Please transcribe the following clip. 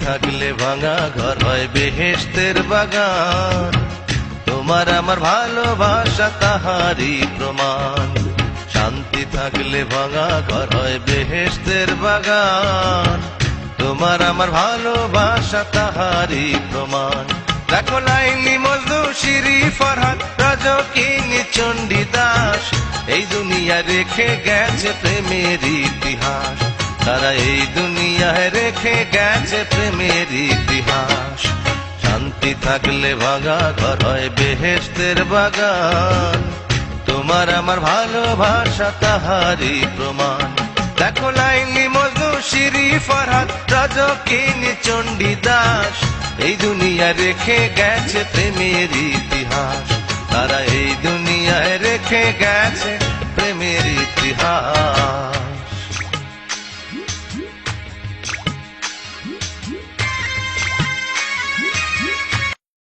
থাকলে ভাঙা ঘর হয় বেহেশতের বাগান। তোমার আমার ভালোবাসা তাহারই প্রমাণ। শান্তি থাকলে ভাঙা ঘর হয় বেহেশতের বাগান। তোমার আমার ভালোবাসা তাহারই প্রমাণ। দেখো লাইলি মজনু শিরি ফরহাদ রাজকিনী চণ্ডীদাস, এই দুনিয়া রেখে গেছে প্রেমের ইতিহাস। তারা এই দুনিয়ায় রেখে গেছে প্রেমের ইতিহাস। শান্তি থাকলে ভাঙা ঘর হয় বেহেশতের বাগান। তোমার আমার ভালোবাসা তাহারই প্রমাণ। দেখো লাইলি মজনু শিরি ফরহাদ রাজকিনী চণ্ডীদাস, এই দুনিয়া রেখে গেছে প্রেমের ইতিহাস। তারা এই দুনিয়ায় রেখে গেছে প্রেমের ইতিহাস।